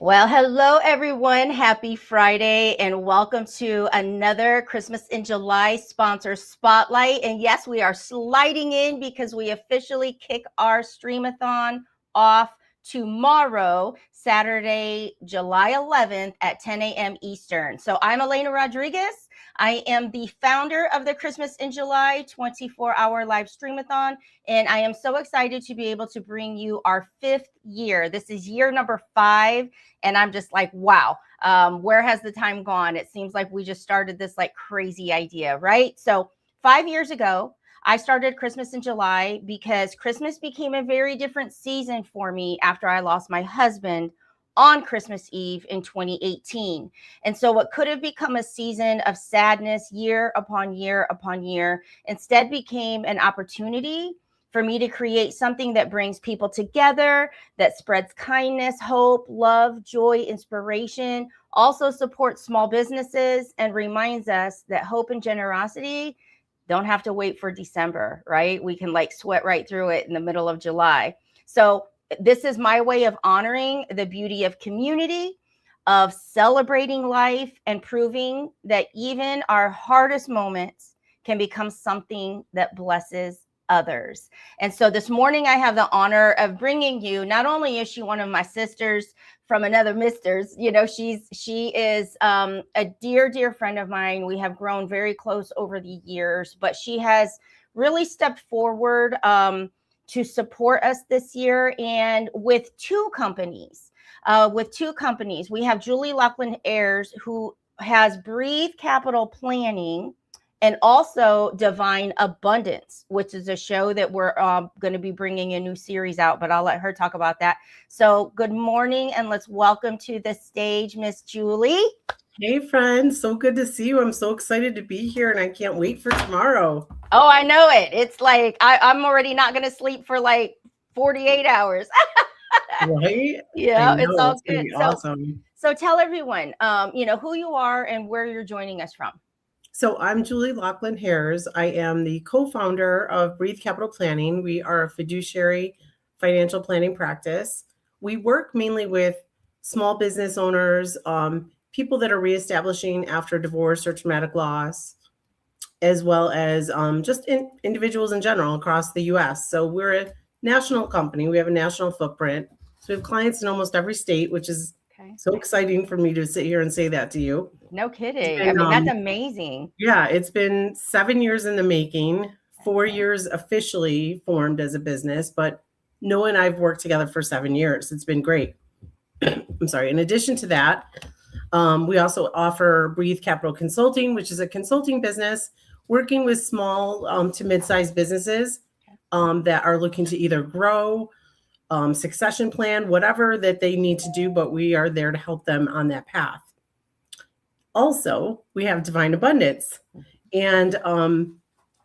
Well, hello everyone. Happy Friday and welcome to another Christmas in July sponsor spotlight. And yes, we are sliding in because we officially kick our Stream-a-thon off tomorrow, Saturday, July 11th at 10 a.m. Eastern. So I'm Elena Rodriguez. I am the founder of the Christmas in July 24-hour live Stream-a-thon, and I am so excited to be able to bring you our 5th year. This is year number 5. And I'm just like, wow, where has the time gone? It seems like we just started this like crazy idea, right? So 5 years ago, I started Christmas in July because Christmas became a very different season for me after I lost my husband on Christmas Eve in 2018. And so what could have become a season of sadness year upon year upon year instead became an opportunity for me to create something that brings people together, that spreads kindness, hope, love, joy, inspiration, also supports small businesses, and reminds us that hope and generosity don't have to wait for December, right? We can like sweat right through it in the middle of July. So this is my way of honoring the beauty of community, of celebrating life, and proving that even our hardest moments can become something that blesses others. And so this morning I have the honor of bringing you, not only is she one of my sisters from another misters, you know, she is a dear friend of mine. We have grown very close over the years, but she has really stepped forward to support us this year, and with two companies. We have Julie Loughlin Haers, who has Breathe Capital Planning, and also Divine Abundance, which is a show that we're going to be bringing a new series out, but I'll let her talk about that. So good morning, and let's welcome to the stage, Miss Julie. Hey, friends. So good to see you. I'm so excited to be here, and I can't wait for tomorrow. Oh, I know it. It's like I'm already not going to sleep for like 48 hours. Right? Yeah, It's all going to good. be awesome. So tell everyone, who you are and where you're joining us from. So I'm Julie Loughlin Haers. I am the co-founder of Breathe Capital Planning. We are a fiduciary financial planning practice. We work mainly with small business owners, people that are reestablishing after divorce or traumatic loss, as well as individuals in general across the U.S. So we're a national company. We have a national footprint. So we have clients in almost every state, which is so exciting for me to sit here and say that to you. No kidding. I mean, that's amazing. Yeah, it's been 7 years in the making, 4 years officially formed as a business, but Noah and I've worked together for 7 years. It's been great. I'm sorry. In addition to that, we also offer Breathe Capital Consulting, which is a consulting business working with small to mid-sized businesses that are looking to either grow, succession plan, whatever that they need to do, but we are there to help them on that path. Also, we have Divine Abundance. And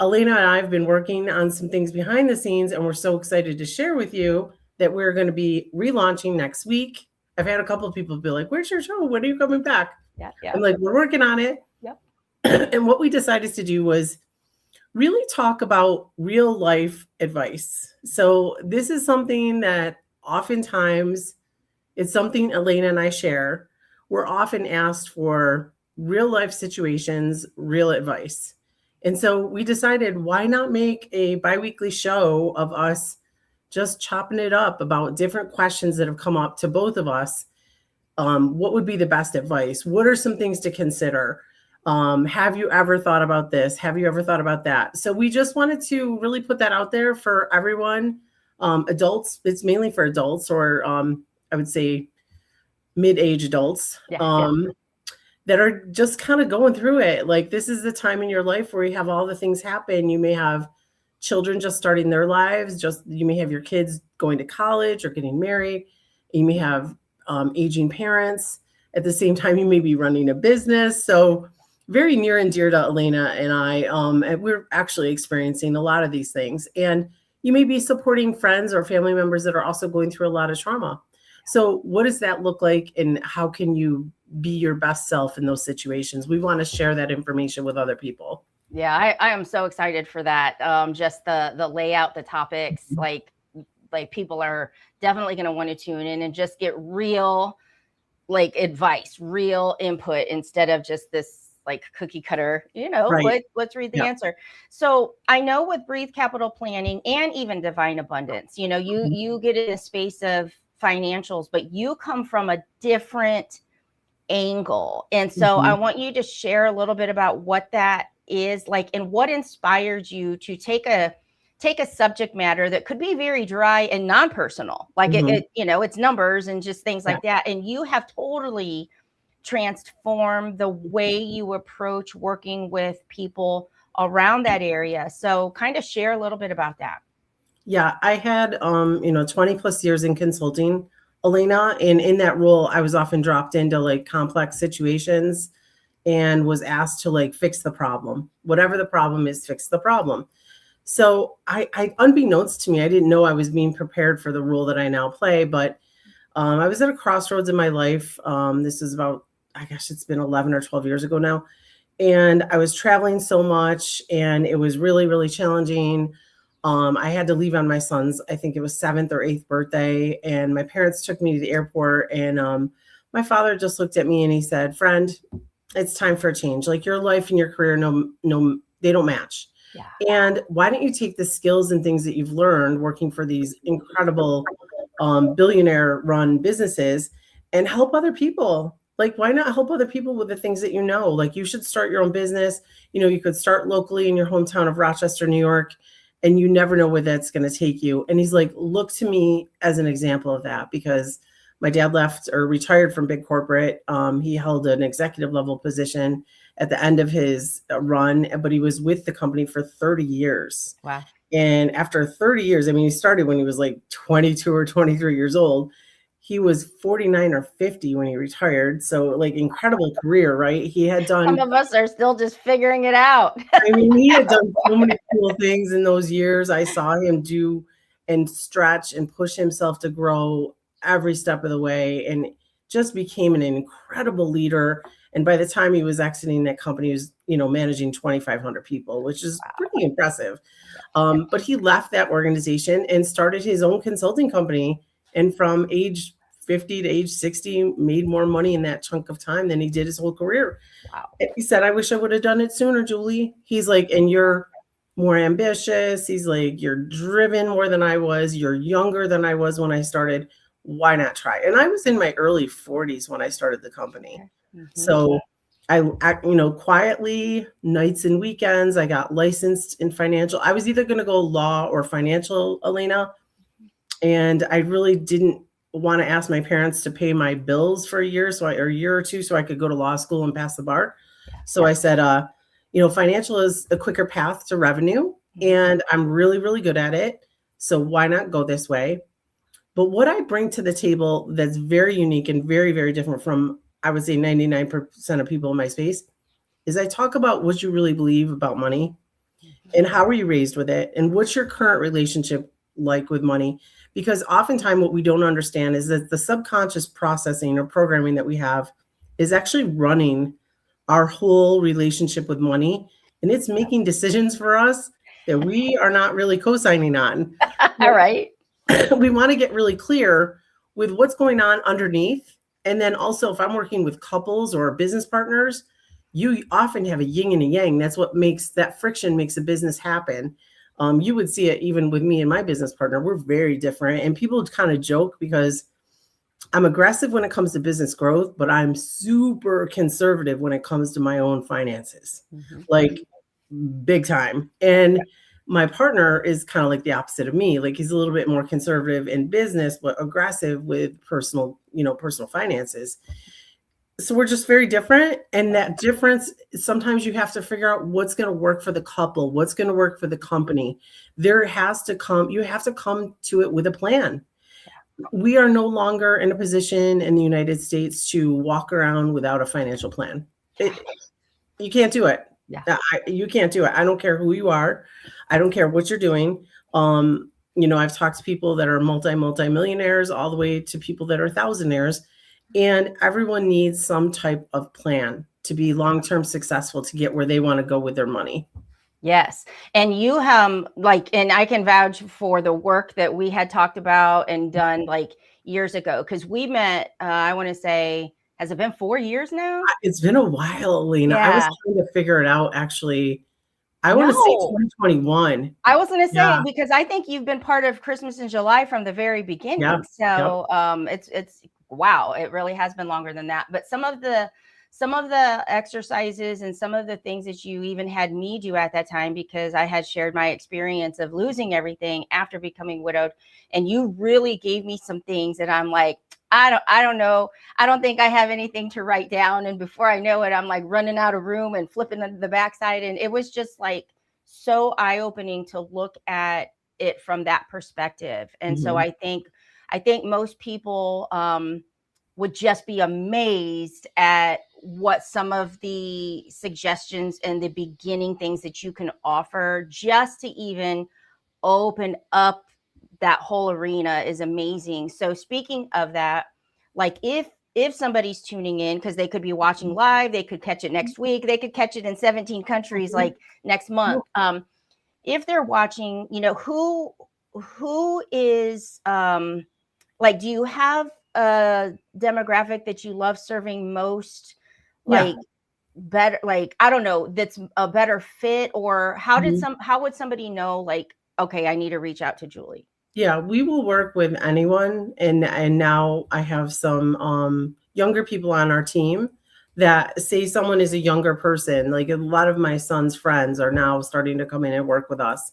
Elena and I have been working on some things behind the scenes, and we're so excited to share with you that we're going to be relaunching next week. I've had a couple of people be like, "Where's your show? When are you coming back?" Yeah. I'm like, "We're working on it." Yep. And what we decided to do was really talk about real life advice. So this is something that oftentimes it's something Elena and I share. We're often asked for real life situations, real advice. And so we decided, why not make a biweekly show of us just chopping it up about different questions that have come up to both of us. What would be the best advice? What are some things to consider? Have you ever thought about this? Have you ever thought about that? So we just wanted to really put that out there for everyone. Adults, it's mainly for adults, or I would say mid-age adults. That are just kind of going through it. Like, this is the time in your life where you have all the things happen. You may have children just starting their lives. You may have your kids going to college or getting married. You may have aging parents. At the same time, you may be running a business. So very near and dear to Elena and I, and we're actually experiencing a lot of these things. And you may be supporting friends or family members that are also going through a lot of trauma. So what does that look like, and how can you be your best self in those situations? We want to share that information with other people. Yeah, I am so excited for that. Just the layout, the topics, like people are definitely going to want to tune in and just get real like advice, real input instead of just this like cookie cutter, Right. let's read the Yeah. answer. So I know with Breathe Capital Planning and even Divine Abundance, you get in a space of financials, but you come from a different angle. And so I want you to share a little bit about what that is like and what inspired you to take a subject matter that could be very dry and non-personal, like it's numbers and just things like that, and you have totally transformed the way you approach working with people around that area. So kind of share a little bit about that. Yeah, I had 20 plus years in consulting, Elena, and in that role I was often dropped into like complex situations and was asked to like fix the problem. Whatever the problem is, fix the problem. So I unbeknownst to me, I didn't know I was being prepared for the role that I now play, but I was at a crossroads in my life. This is about, I guess it's been 11 or 12 years ago now. And I was traveling so much and it was really, really challenging. I had to leave on my son's, I think it was 7th or 8th birthday. And my parents took me to the airport. And my father just looked at me and he said, "Friend, it's time for a change. Like your life and your career, no, they don't match. Yeah. And why don't you take the skills and things that you've learned working for these incredible billionaire run businesses and help other people? Like, why not help other people with the things that you know? Like, you should start your own business. You could start locally in your hometown of Rochester, New York, and you never know where that's going to take you." And he's like, "Look to me as an example of that," because my dad left or retired from big corporate. He held an executive level position at the end of his run, but he was with the company for 30 years. Wow. And after 30 years, I mean, he started when he was like 22 or 23 years old. He was 49 or 50 when he retired. So like incredible career, right? He had done, some of us are still just figuring it out. I mean, he had done so many cool things in those years. I saw him do and stretch and push himself to grow every step of the way and just became an incredible leader. And by the time he was exiting that company, he was, managing 2,500 people, which is pretty impressive. But he left that organization and started his own consulting company. And from age 50 to age 60, made more money in that chunk of time than he did his whole career. Wow. And he said, "I wish I would have done it sooner, Julie." He's like, "And you're more ambitious." He's like, "You're driven more than I was. You're younger than I was when I started. Why not try?" And I was in my early 40s when I started the company. So I quietly, nights and weekends, I got licensed in financial. I was either going to go law or financial, Elena. And I really didn't want to ask my parents to pay my bills for a year or a year or two so I could go to law school and pass the bar. So I said, financial is a quicker path to revenue and I'm really, really good at it. So why not go this way? But what I bring to the table that's very unique and very, very different from, I would say 99% of people in my space, is I talk about what you really believe about money and how were you raised with it and what's your current relationship like with money. Because oftentimes what we don't understand is that the subconscious processing or programming that we have is actually running our whole relationship with money. And it's making decisions for us that we are not really co-signing on. All right. We want to get really clear with what's going on underneath. And then also if I'm working with couples or business partners, you often have a yin and a yang. That's what makes that friction makes a business happen. You would see it even with me and my business partner. We're very different. And people kind of joke because I'm aggressive when it comes to business growth, but I'm super conservative when it comes to my own finances, like big time. And my partner is kind of like the opposite of me. Like he's a little bit more conservative in business, but aggressive with personal finances. So we're just very different. And that difference, sometimes you have to figure out what's going to work for the couple, what's going to work for the company. You have to come to it with a plan. We are no longer in a position in the United States to walk around without a financial plan. You can't do it. Yeah. You can't do it. I don't care who you are. I don't care what you're doing. I've talked to people that are multi-millionaires all the way to people that are thousandaires. And everyone needs some type of plan to be long-term successful to get where they want to go with their money. Yes. And you and I can vouch for the work that we had talked about and done, like years ago, because we met, I want to say, has it been 4 years now? It's been a while, Elena. I was Yeah. trying to figure it out, actually. I want to say No, 2021. I was going to say, Yeah. because I think you've been part of Christmas in July from the very Yep. beginning. So it's wow, it really has been longer than that. But some of the exercises and some of the things that you even had me do at that time, because I had shared my experience of losing everything after becoming widowed, and you really gave me some things that I'm like, I don't know. I don't think I have anything to write down. And before I know it, I'm like running out of room and flipping to the backside. And it was just like so eye-opening to look at it from that perspective. And so I think most people would just be amazed at what some of the suggestions and the beginning things that you can offer just to even open up that whole arena is amazing. So speaking of that, like if somebody's tuning in, because they could be watching live, they could catch it next week, they could catch it in 17 countries like next month. If they're watching, you know, who is like, do you have a demographic that you love serving most? Like better, like, I don't know, that's a better fit, or how would somebody know, like, okay, I need to reach out to Julie? Yeah, we will work with anyone. And now I have some younger people on our team that say someone is a younger person. Like a lot of my son's friends are now starting to come in and work with us.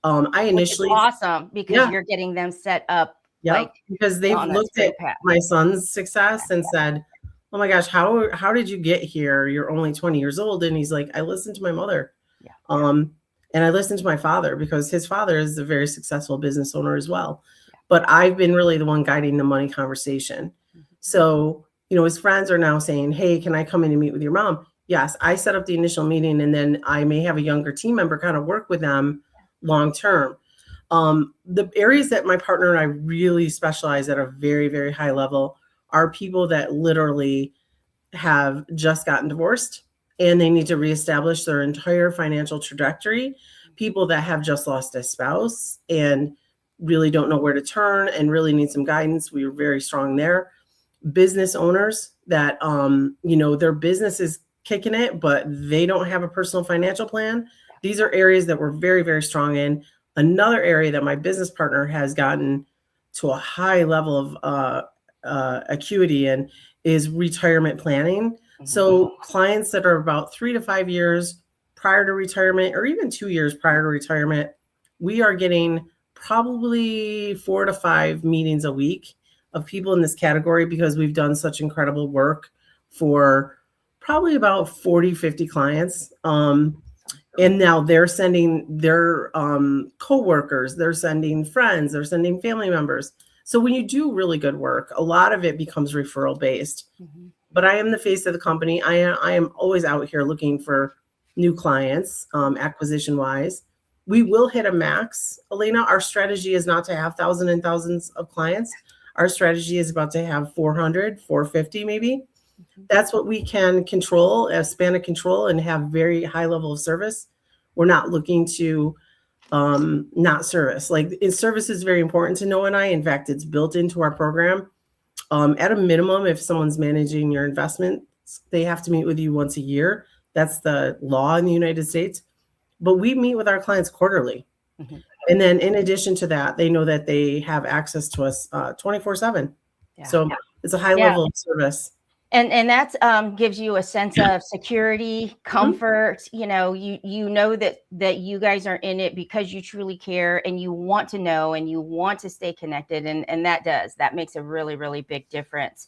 I initially, which is awesome, because you're getting them set up. Like, because they've looked at my son's success and said, oh my gosh, how did you get here? You're only 20 years old. And he's like, I listened to my mother. And I listened to my father, because his father is a very successful business owner as well. But I've been really the one guiding the money conversation. So, you know, his friends are now saying, hey, can I come in and meet with your mom? Yes, I set up the initial meeting, and then I may have a younger team member kind of work with them long term. The areas that my partner and I really specialize at a very, very high level are people that literally have just gotten divorced and they need to reestablish their entire financial trajectory. People that have just lost a spouse and really don't know where to turn and really need some guidance. We are very strong there. Business owners that, you know, their business is kicking it, but they don't have a personal financial plan. These are areas that we're very, very strong in. Another area that my business partner has gotten to a high level of acuity in is retirement planning. So clients that are about 3 to 5 years prior to retirement, or even 2 years prior to retirement, we are getting probably 4 to 5 meetings a week of people in this category, because we've done such incredible work for probably about 40, 50 clients. And now they're sending their coworkers, they're sending friends, they're sending family members. So when you do really good work, a lot of it becomes referral based. But I am the face of the company. I am always out here looking for new clients, acquisition wise. We will hit a max, Elena. Our strategy is not to have thousands and thousands of clients. Our strategy is about to have 400, 450 maybe. That's what we can control, a span of control, and have very high level of service. We're not looking to not service. Like, service is very important to Noah and I. In fact, it's built into our program. At a minimum, if someone's managing your investments, they have to meet with you once a year. That's the law in the United States. But we meet with our clients quarterly. And then in addition to that, they know that they have access to us 24/7. So it's a high level of service. And that gives you a sense of security, comfort. You know, you know that you guys are in it because you truly care and you want to know and you want to stay connected. And that makes a really, really big difference.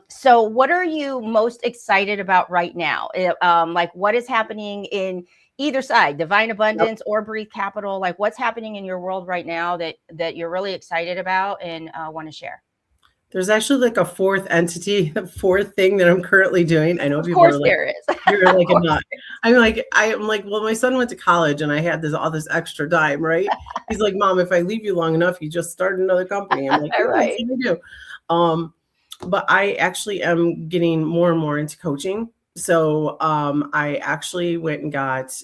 So what are you most excited about right now? Like, what is happening in either side, Divine Abundance or Breathe Capital? Like, what's happening in your world right now that you're really excited about and want to share? There's actually like a fourth entity, a fourth thing that I'm currently doing. I know people are like, there is. You're like a nut. I'm like, well, my son went to college and I had all this extra time, right? He's like, Mom, if I leave you long enough, you just start another company. I'm like, right. That's what I do. But I actually am getting more and more into coaching. So I actually went and got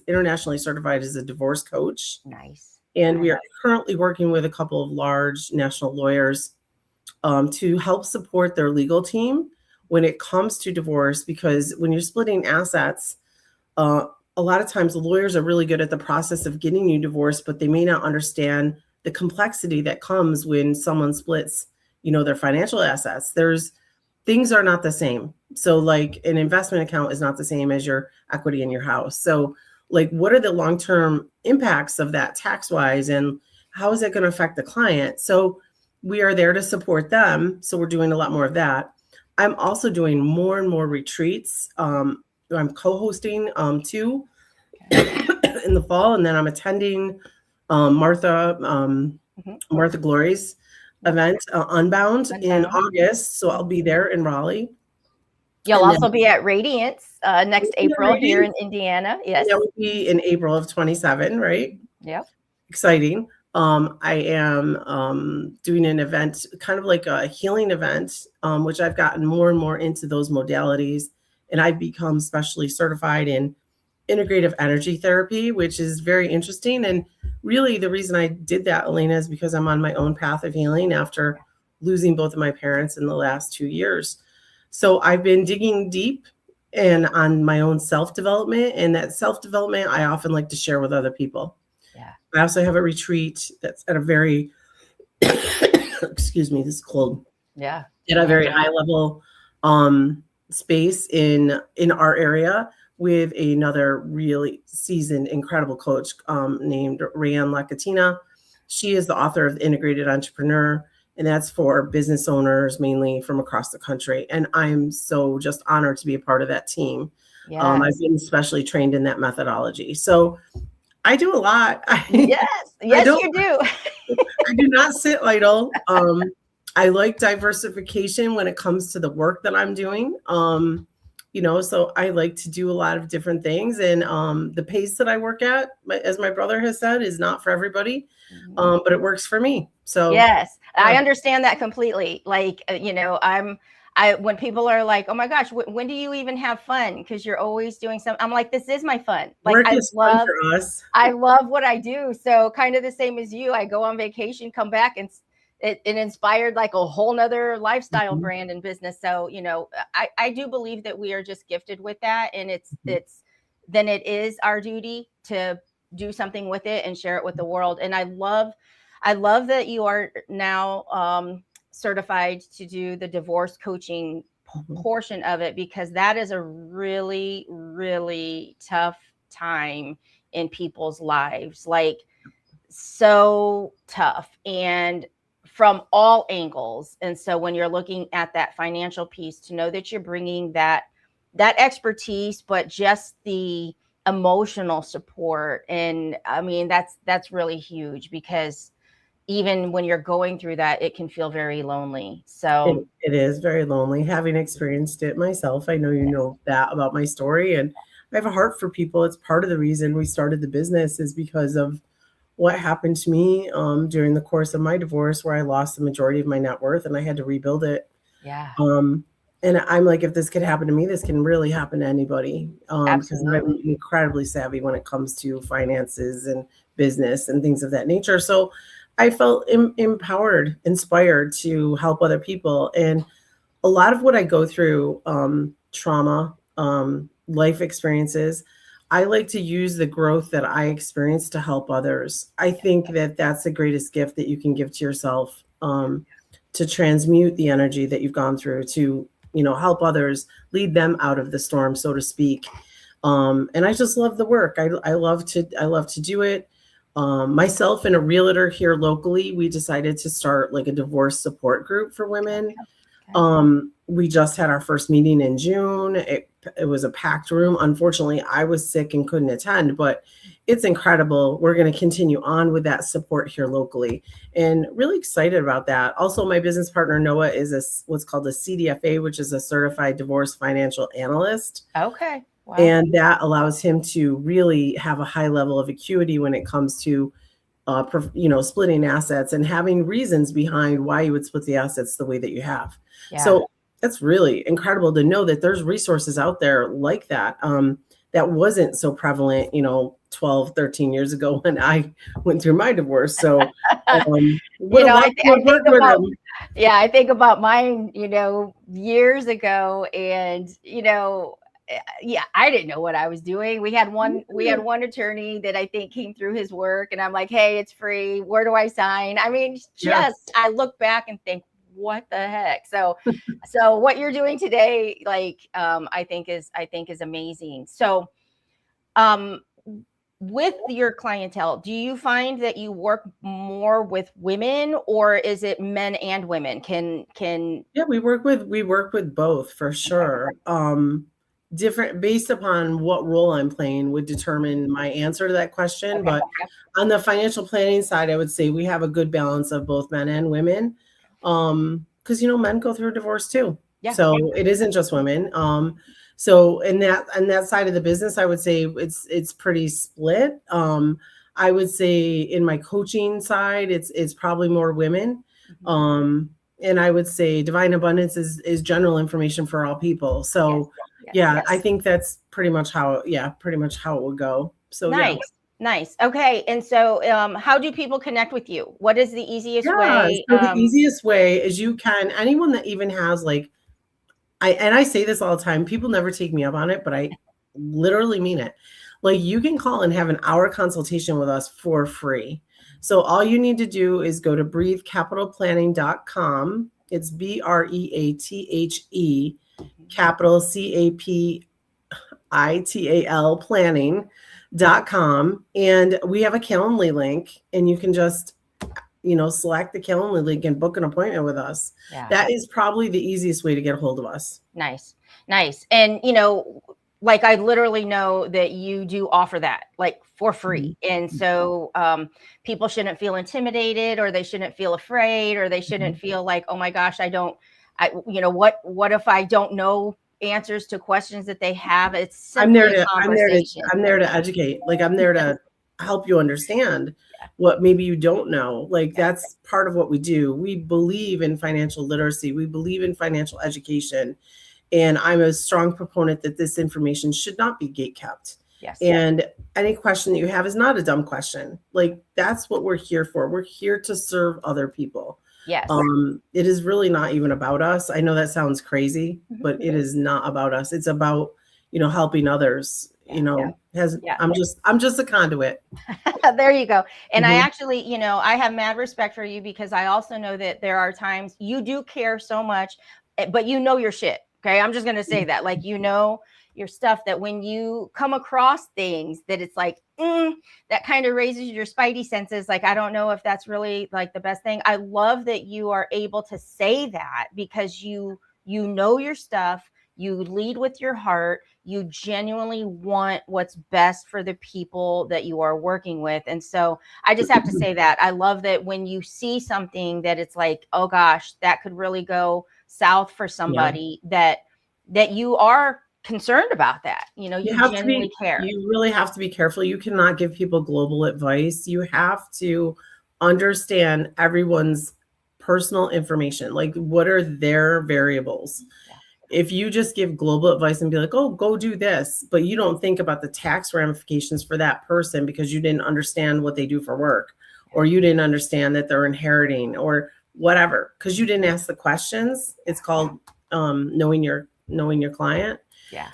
internationally certified as a divorce coach. Nice. And we are currently working with a couple of large national lawyers to help support their legal team when it comes to divorce, because when you're splitting assets, a lot of times the lawyers are really good at the process of getting you divorced, but they may not understand the complexity that comes when someone splits, their financial assets. Things are not the same. So like an investment account is not the same as your equity in your house. So like, what are the long-term impacts of that tax-wise, and how is it going to affect the client? So we are there to support them. So we're doing a lot more of that. I'm also doing more and more retreats. I'm co-hosting 2 in the fall, and then I'm attending Martha Glory's event, Unbound, in August. So I'll be there in Raleigh. You'll also be at Radiance next April here in Indiana. Yes. That will be in April of 27, right? Yep. Exciting. I am doing an event, kind of like a healing event, which I've gotten more and more into those modalities. And I've become specially certified in integrative energy therapy, which is very interesting. And really the reason I did that, Elena, is because I'm on my own path of healing after losing both of my parents in the last 2 years. So I've been digging deep and on my own self-development, and that self-development I often like to share with other people. Yeah. I also have a retreat that's at a very, excuse me, this is cold. Yeah. At a very high level space in our area with another really seasoned, incredible coach named Rayanne Lacatina. She is the author of The Integrated Entrepreneur, and that's for business owners mainly from across the country. And I'm so just honored to be a part of that team. Yes. I've been specially trained in that methodology. So I do a lot. Yes, you do. I do not sit idle. I like diversification when it comes to the work that I'm doing. So I like to do a lot of different things. And the pace that I work at, as my brother has said, is not for everybody, but it works for me. So yes, I understand that completely. Like, when people are like, oh my gosh, when do you even have fun? Because you're always doing something. I'm like, this is my fun. Like, work is fun for us. I love what I do. So kind of the same as you, I go on vacation, come back, and it inspired like a whole nother lifestyle brand and business. So, I do believe that we are just gifted with that. And then it is our duty to do something with it and share it with the world. And I love that you are now certified to do the divorce coaching portion of it, because that is a really, really tough time in people's lives, like so tough, and from all angles. And so when you're looking at that financial piece, to know that you're bringing that expertise, but just the emotional support. And I mean, that's really huge, because even when you're going through that, it can feel very lonely. So it is very lonely, having experienced it myself. I know you know that about my story, and I have a heart for people. It's part of the reason we started the business, is because of what happened to me during the course of my divorce, where I lost the majority of my net worth and I had to rebuild it. Yeah. And I'm like, if this could happen to me, this can really happen to anybody. Because I'm incredibly savvy when it comes to finances and business and things of that nature. So I felt empowered, inspired to help other people. And a lot of what I go through, trauma, life experiences, I like to use the growth that I experienced to help others. I think that that's the greatest gift that you can give to yourself, to transmute the energy that you've gone through, to, help others, lead them out of the storm, so to speak. And I just love the work. I love to do it. Myself and a realtor here locally, we decided to start like a divorce support group for women. We just had our first meeting in June. It was a packed room. Unfortunately, I was sick and couldn't attend, but it's incredible. We're going to continue on with that support here locally, and really excited about that. Also, my business partner, Noah, is what's called a CDFA, which is a certified divorce financial analyst. Okay. Wow. And that allows him to really have a high level of acuity when it comes to, splitting assets and having reasons behind why you would split the assets the way that you have. Yeah. So that's really incredible to know that there's resources out there like that, that wasn't so prevalent, 12, 13 years ago when I went through my divorce. So You know, I think about mine, years ago, and yeah, I didn't know what I was doing. We had one attorney that I think came through his work, and I'm like, hey, it's free. Where do I sign? I mean, I look back and think, what the heck? So what you're doing today, like, I think is amazing. So, with your clientele, do you find that you work more with women, or is it men and women? Yeah, we work with both for sure. Different based upon what role I'm playing would determine my answer to that question. Okay. But on the financial planning side, I would say we have a good balance of both men and women. Because men go through a divorce too. Yeah. So it isn't just women. So in that side of the business, I would say it's pretty split. I would say in my coaching side, it's probably more women. And I would say Divine Abundance is general information for all people. So yes. I think that's pretty much how it would go. So Nice. Okay. And so how do people connect with you? What is the easiest way? So the easiest way is anyone that even has I say this all the time, people never take me up on it, but I literally mean it. Like, you can call and have an hour consultation with us for free. So all you need to do is go to breathecapitalplanning.com. It's BREATHE capital CAPITAL planning.com. And we have a Calendly link, and you can just select the Calendly link and book an appointment with us. Yeah. That is probably the easiest way to get a hold of us. Nice. And, like, I literally know that you do offer that, like, for free. And so people shouldn't feel intimidated, or they shouldn't feel afraid, or they shouldn't feel like, oh my gosh, what if I don't know answers to questions that they have? It's simply I'm there to educate. Like, I'm there to help you understand what maybe you don't know. Like, that's part of what we do. We believe in financial literacy. We believe in financial education. And I'm a strong proponent that this information should not be gatekept. Yes. And any question that you have is not a dumb question. Like, that's what we're here for. We're here to serve other people. Yes. It is really not even about us. I know that sounds crazy, but it is not about us. It's about, helping others. I'm just a conduit. There you go. And I actually, I have mad respect for you, because I also know that there are times you do care so much, but your shit. Okay. I'm just going to say that, like, your stuff, that when you come across things that it's like, that kind of raises your spidey senses. Like, I don't know if that's really like the best thing. I love that you are able to say that, because you know your stuff. You lead with your heart. You genuinely want what's best for the people that you are working with. And so I just have to say that I love that when you see something that it's like, oh gosh, that could really go south for somebody, that you are concerned about that. You genuinely care. You really have to be careful. You cannot give people global advice. You have to understand everyone's personal information. Like, what are their variables? If you just give global advice and be like, oh, go do this, but you don't think about the tax ramifications for that person because you didn't understand what they do for work, or you didn't understand that they're inheriting, or whatever, because you didn't ask the questions. It's called knowing your client. Yeah.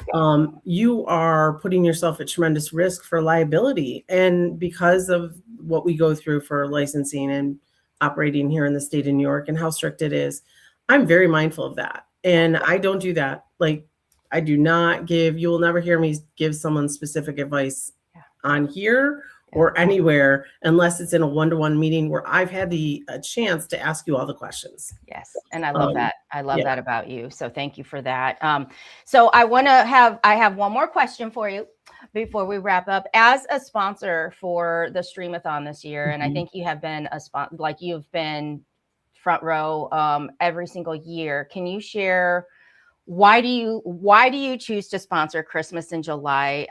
You are putting yourself at tremendous risk for liability. And because of what we go through for licensing and operating here in the state of New York and how strict it is, I'm very mindful of that. And I don't do that. Like, I do not you will never hear me give someone specific advice on here or anywhere, unless it's in a one-to-one meeting where I've had a chance to ask you all the questions. Yes. And I love that. I love that about you. So thank you for that. So I have one more question for you before we wrap up. As a sponsor for the Stream-a-thon this year, and I think you have been you've been front row every single year. Can you share, why do you choose to sponsor Christmas in July?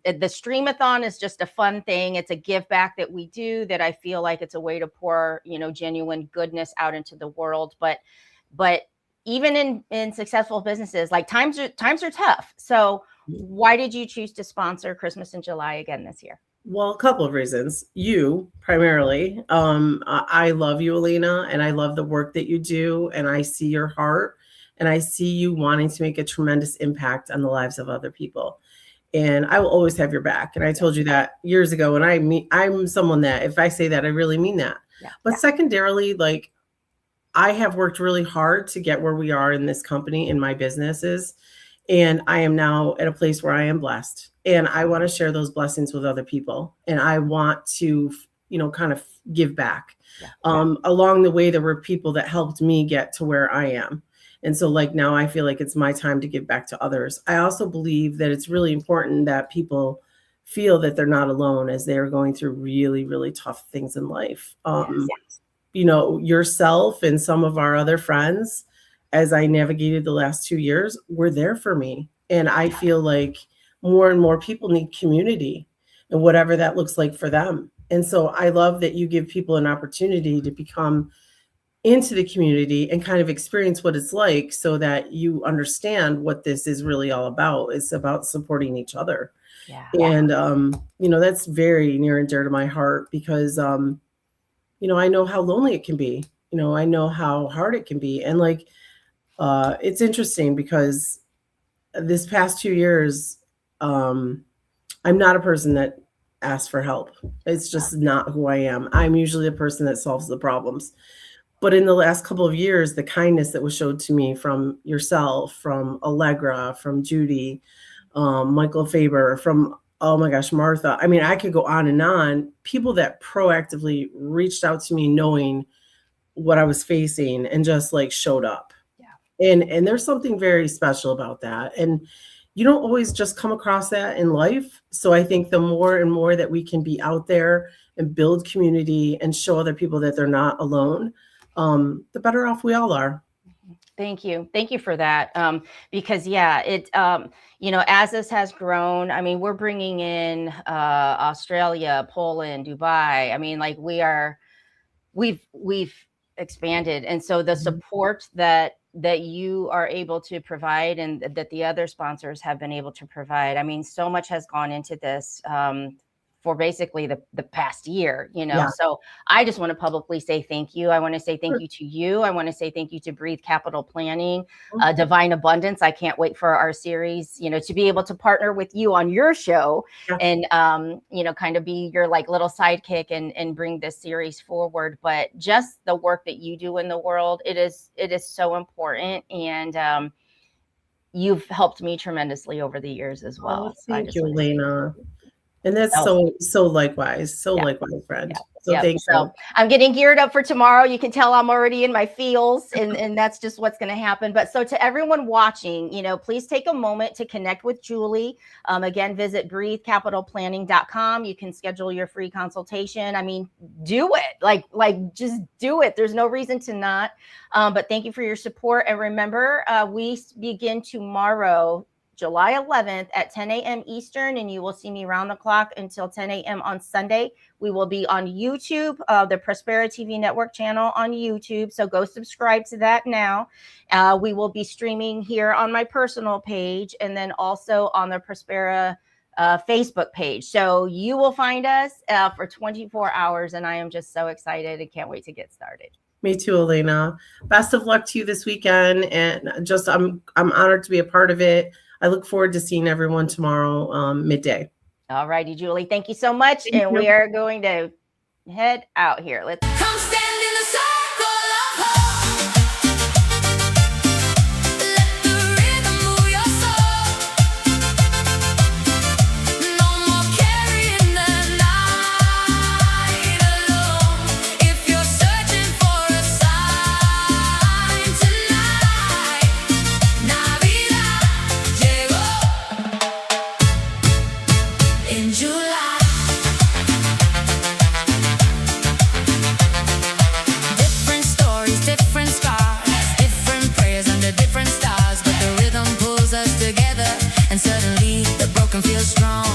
The Stream-a-thon is just a fun thing. It's a give back that we do, that I feel like it's a way to pour, genuine goodness out into the world. But even in successful businesses, like, times are tough. So why did you choose to sponsor Christmas in July again this year? Well, a couple of reasons. You primarily. I love you, Elena, and I love the work that you do, and I see your heart, and I see you wanting to make a tremendous impact on the lives of other people. And I will always have your back. And I told you that years ago. And I'm someone that if I say that, I really mean that. Yeah. But secondarily, like I have worked really hard to get where we are in this company, in my businesses. And I am now at a place where I am blessed. And I want to share those blessings with other people. And I want to, kind of give back. Along the way, there were people that helped me get to where I am. And so like now I feel like it's my time to give back to others. I also believe that it's really important that people feel that they're not alone as they are going through really, really tough things in life. Yourself and some of our other friends, as I navigated the last 2 years, were there for me. And I feel like more and more people need community and whatever that looks like for them. And so I love that you give people an opportunity to become into the community and kind of experience what it's like so that you understand what this is really all about. It's about supporting each other. And, that's very near and dear to my heart because, I know how lonely it can be. I know how hard it can be. And like, it's interesting because this past 2 years, I'm not a person that asks for help. It's just not who I am. I'm usually a person that solves the problems. But in the last couple of years, the kindness that was showed to me from yourself, from Allegra, from Judy, Michael Faber, from, oh my gosh, Martha. I mean, I could go on. People that proactively reached out to me knowing what I was facing and just like showed up. And there's something very special about that. And you don't always just come across that in life. So I think the more and more that we can be out there and build community and show other people that they're not alone, the better off we all are. Thank you. Thank you for that. Because as this has grown, I mean, we're bringing in Australia, Poland, Dubai. I mean, like we've expanded. And so the support that you are able to provide and that the other sponsors have been able to provide. I mean, so much has gone into this for basically the past year, So I just want to publicly say thank you. I want to say thank you to you. I want to say thank you to Breathe Capital Planning, Divine Abundance. I can't wait for our series, to be able to partner with you on your show and, kind of be your like little sidekick and bring this series forward. But just the work that you do in the world, it is so important. And you've helped me tremendously over the years as well. Thank you, Elena. And that's so likewise, friend. Thanks. So I'm getting geared up for tomorrow. You can tell I'm already in my feels and that's just what's going to happen. But so to everyone watching, please take a moment to connect with Julie. Again, visit breathecapitalplanning.com. You can schedule your free consultation. I mean, do it. Like just do it. There's no reason to not. But thank you for your support. And remember, we begin tomorrow, July 11th at 10 a.m. Eastern, and you will see me round the clock until 10 a.m. on Sunday. We will be on YouTube, the Prospera TV Network channel on YouTube. So go subscribe to that now. We will be streaming here on my personal page and then also on the Prospera Facebook page. So you will find us for 24 hours, and I am just so excited and can't wait to get started. Me too, Elena. Best of luck to you this weekend, and just I'm honored to be a part of it. I look forward to seeing everyone tomorrow midday. All righty, Julie. Thank you so much. Thank you. We are going to head out here. Let's come stand in the circle of hope. Let the rhythm move your soul. No more carrying the night alone. If you're searching for a sign tonight, Navidad llegó in July. Different stories, different scars, different prayers under different stars, but the rhythm pulls us together, and suddenly the broken feels strong.